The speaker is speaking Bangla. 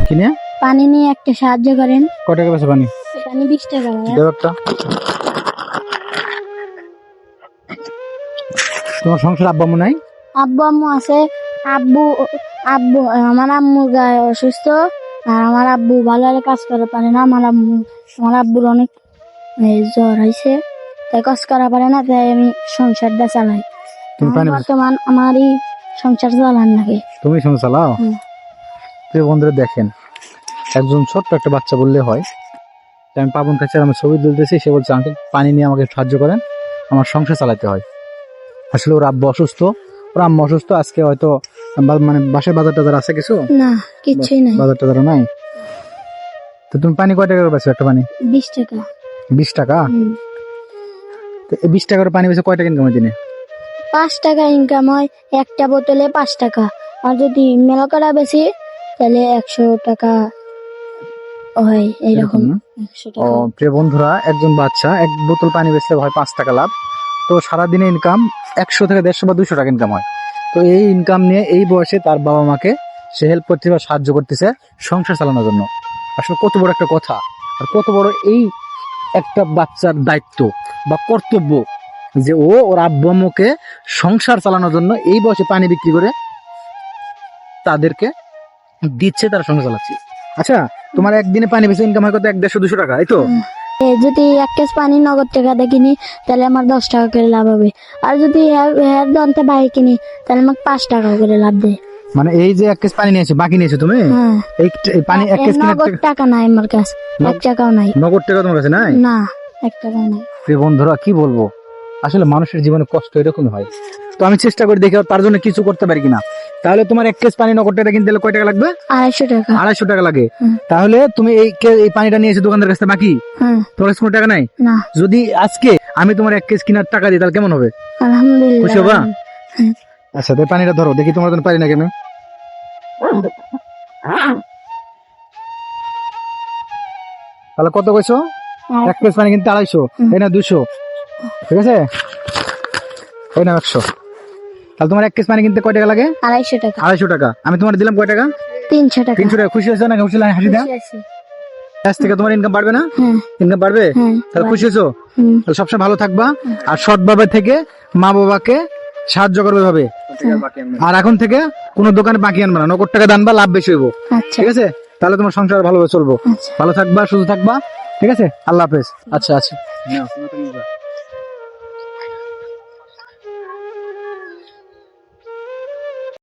কিনে পানি নিয়ে একটা সাহায্য করেন। কত টাকা বেচে পানি? পানি 20 টাকা। দেব একটা। তোমার সংসার আব্বা আম্মু নাই? আব্বু আম্মু আছে। আব্বু আব্বু আমার আম্মু গায়ে অসুস্থ, আর আমার আব্বু ভালো কাজ করে পারে না। আমার আব্বুর অনেক জ্বর হয়েছে, তাই কাজ করা পারে না, তাই আমি সংসারটা চালাই। তুমি পানি বর্তমান আমারই সংসার চালান লাগে। তুমি সংসার চালাও? প্রিয় বন্ধুরা দেখেন, একজন ছোট্ট একটা বাচ্চা বললে হয়, আমি পাবন কাছে আমি ছবি তুলতেছি, সে বলছে আঙ্কেল পানি নিয়ে আমাকে সাহায্য করেন, আমার সংসার চালাতে হয়। আসলে ওর আব্বু অসুস্থ, ওর আম্মা অসুস্থ, আজকে হয়তো মানে বাসায় বাজার টাজার আছে কিছু? না, কিছুই নাই। বাজার টাজার নাই। তো তুমি পানি কয় টাকা করে বেচো একটা পানি? 20 টাকা। 20 টাকা? তো এই 20 টাকার পানি বেচে কয় টাকা ইনকাম হয় দিনে? 5 টাকা ইনকাম হয় একটা বোতলে 5 টাকা, আর যদি মেলা করা বেশি তাহলে 100 টাকা হয়। এইরকম না? 100 ও টাকা। প্রিয় বন্ধুরা, একজন বাচ্চা এক বোতল পানি বেচলে হয় 5 টাকা লাভ। তো সারাদিনে ইনকাম 100 থেকে 150 বা 200 টাকা ইনকাম হয়। তো এই ইনকাম নিয়ে এই বয়সে তার বাবা মাকে সে হেল্প করতেছে বা সাহায্য করতেছে সংসার চালানোর জন্য। আসলে কত বড় একটা কথা, আর কত বড় এই একটা বাচ্চার দায়িত্ব বা কর্তব্য যে ও ওর আব্বু আম্মুকে সংসার চালানোর জন্য এই বয়সে পানি বিক্রি করে তাদেরকে দিচ্ছে, তারা সংসার চালাচ্ছে। আচ্ছা, তোমার একদিনে পানি বেশি ইনকাম হয় কত? 150-200 টাকা, এই তো? যদি 1 কেজি পানি নগদ টাকা দিয়ে কিনি তাহলে আমার 10 টাকা করে লাভ হবে, আর যদি হেয়ার দন্তে বাইরে কিনি তাহলে আমাকে 5 টাকা করে লাভ দেয়। মানে এই যে 1 কেজি পানি নিয়েছো, বাকি নিয়েছো তুমি? হ্যাঁ। এই পানি 1 কেজি নগদ টাকা নাই আমার কাছে, 1 টাকাও নাই। নগদ টাকা তোমার কাছে নাই? না, 1 টাকাও নাই। প্রিয় বন্ধুরা কি বলবো, আসলে মানুষের জীবনে কষ্ট এরকমই হয়। তো আমি চেষ্টা করে দেখি তার জন্য কিছু করতে পারি কিনা। তাহলে তোমার 1 কেজি পানি নগদ টাকা কিনতে গেলে কয় টাকা লাগবে? 250 টাকা। 250 টাকা লাগে। তাহলে তুমি এই পানিটা নিয়েছো দোকানদার কাছে, বাকি তোমার কাছে কোনো টাকা নাই? না। যদি আজকে আমি তোমার 1 কেজি কেনার টাকা দিই তাহলে কেমন হবে? আলহামদুলিল্লাহ। খুশি হবা? আচ্ছা, তাই পানিটা ধরো দেখি, তোমার জন্য পারি না কেন। তাহলে কত কইছো? 1 কেজি পানি কিনতে 250, এই না 200, ঠিক আছে, এই না 100। তাহলে তোমার 1 কেজি পানি কিনতে কয় টাকা লাগে? 250 টাকা। 250 টাকা। আমি তোমার দিলাম কয় টাকা? 300 টাকা। 300 টাকা। খুশি হয়েছো না? খুশি লাগে হাসি দাও। আজ থেকে তোমার ইনকাম বাড়বে না? ইনকাম বাড়বে? তাহলে খুশি হয়েছো? তাহলে সবসময় ভালো থাকবা, আর সৎভাবে থেকে মা বাবাকে সাহায্য করবে ভাবে। আর এখন থেকে কোনো দোকানে বাকি আনবা না, নগদ টাকা দানবা, লাভ বেশি হইব, আচ্ছা। ঠিক আছে? তাহলে তোমার সংসার ভালোভাবে চলবো। আচ্ছা। ভালো থাকবা, সুস্থ থাকবা, ঠিক আছে? আল্লাহ হাফেজ। আচ্ছা আচ্ছা।